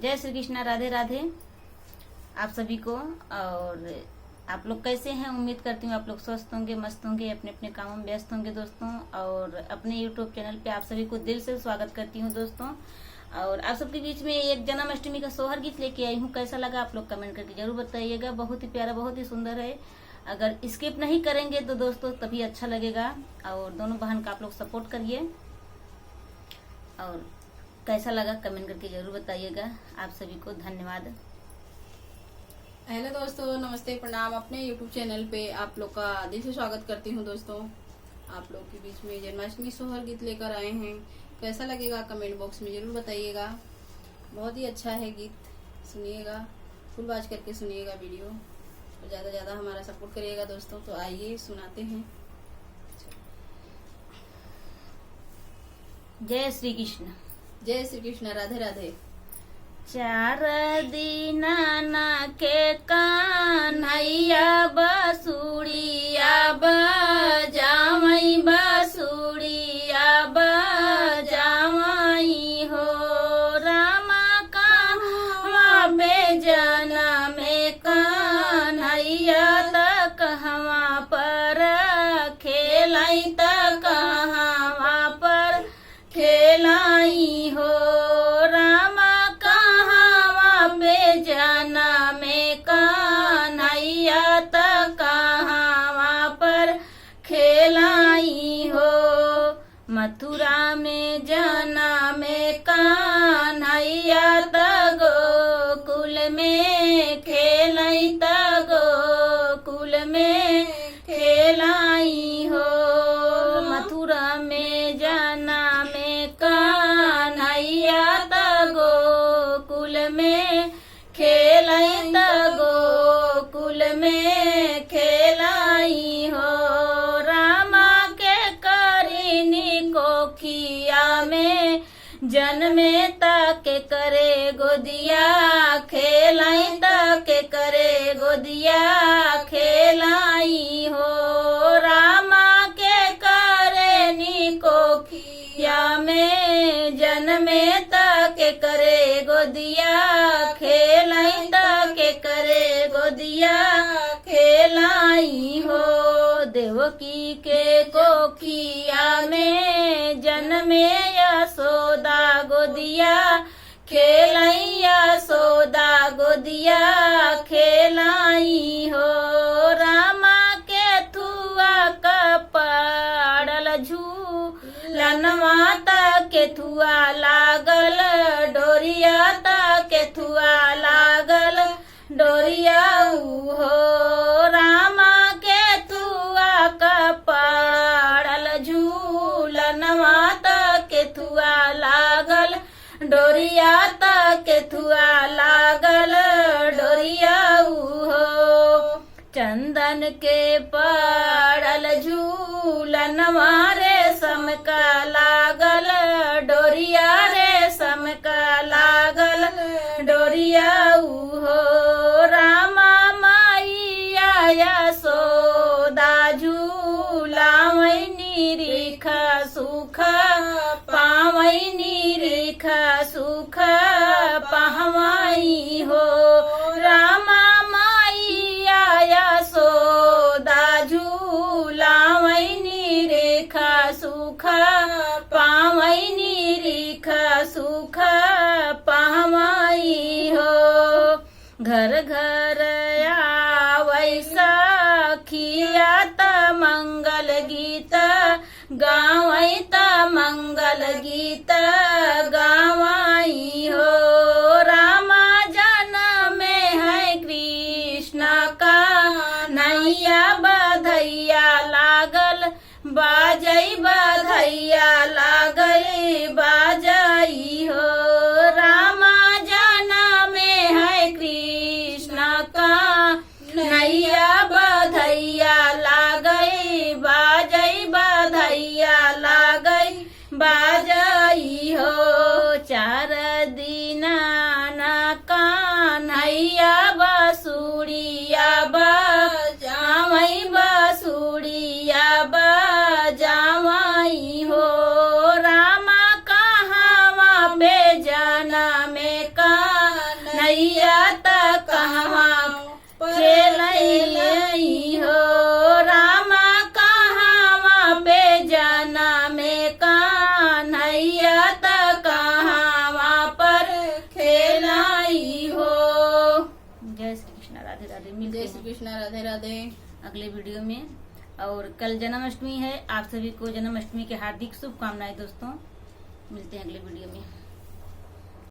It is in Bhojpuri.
जय श्री कृष्णा, राधे राधे आप सभी को। और आप लोग कैसे हैं? उम्मीद करती हूँ आप लोग स्वस्थ होंगे, मस्त होंगे, अपने अपने कामों में व्यस्त होंगे दोस्तों। और अपने यूट्यूब चैनल पे आप सभी को दिल से स्वागत करती हूँ दोस्तों। और आप सबके बीच में एक जन्माष्टमी का सोहर गीत लेके आई हूँ। कैसा लगा आप लोग कमेंट करके जरूर बताइएगा। बहुत ही प्यारा, बहुत ही सुंदर है। अगर स्किप नहीं करेंगे तो दोस्तों तभी अच्छा लगेगा। और दोनों बहन का आप लोग सपोर्ट करिए। और कैसा लगा कमेंट करके जरूर बताइएगा। आप सभी को धन्यवाद। हेलो दोस्तों, नमस्ते, प्रणाम। अपने YouTube चैनल पे आप लोग का दिल से स्वागत करती हूँ दोस्तों। आप लोग के बीच में जन्माष्टमी सोहर गीत लेकर आए हैं। कैसा लगेगा कमेंट बॉक्स में जरूर बताइएगा। बहुत ही अच्छा है गीत, सुनिएगा, फुल बाज करके सुनिएगा वीडियो और ज़्यादा ज़्यादा हमारा सपोर्ट करिएगा दोस्तों। तो आइए सुनाते हैं। जय श्री कृष्ण। जय श्री कृष्ण, राधे राधे। चार दीना ना के कान्हैया बसुड़िया बजावई, बसुड़िया बजावई हो। रामा कहवा बेजन में कान्हैया त कहवा पर खेलाई, त कहवा पर खेलाई हो। रामा कहवा बेजन में कान्हैया त कहवा पर खेलाई हो। मथुरा में जना में कान्हैया त गोकुल में खेलाई, त गोकुल में खेलाई हो। मथुरा में जना में कान्हैया त गोकुल में खेलाई, त गोकुल में खेलाई हो। रामा के करीनी कोखिया में जन्मे ताके करे गोदिया खेलाई, ताके करे गोदिया खेलाई हो। रामा के करेनी कोखिया में जन्मे ताके करे गोदिया खेलाई, ताके करे गोदिया खेलाई हो। देवकी के कोखिया में जन्मे यशोदा गोदिया खेलाई, यशोदा गोदिया खेलाई हो। रामा के थुआ कपड़ल झूलनवा के थुआ लागल डोरिया, के थुआ लागल डोरिया हो। रामा के थुआ कपड़ल झूलनवा के थुआ लागल डोरिया, के थुआ लागल डोरिया हो। चंदन के पड़ल झूलनवा रेशम का लागल डोरिया, रेशम का लागल डोरिया हो। रामा माईया यशोदा झूलावई निरीख सुख पावई, निरीख सुख पावई हो। रामा माईया यशोदा झूलावई निरीख सुख पावई, निरीख सुख पावई हो। घर घर आवै सखिया त मंगल गीत गावै, त मंगल गीत गावई हो। रामा जन्म में है कृष्ण का नैया बधैया लागल बाजई, बधैया लागल बाजई हो। रामा जन्म में है कृष्ण का नैया बधैया लागई बाजई, बधैया लागई बाजई हो। चार दीना ना कान्हैया बसुड़िया बजावई, बसुड़िया बजावई हो। नैया त कहवा खेलई हो रामा कहवा पे जाना में कान्हैया त कहवा पर खेलाई हो। जय श्री कृष्ण, राधे राधे। मिलते जय श्री हैं कृष्ण, राधे राधे। अगले वीडियो में। और कल जन्माष्टमी है, आप सभी को जन्माष्टमी की हार्दिक शुभकामनाएं दोस्तों। मिलते हैं अगले वीडियो में।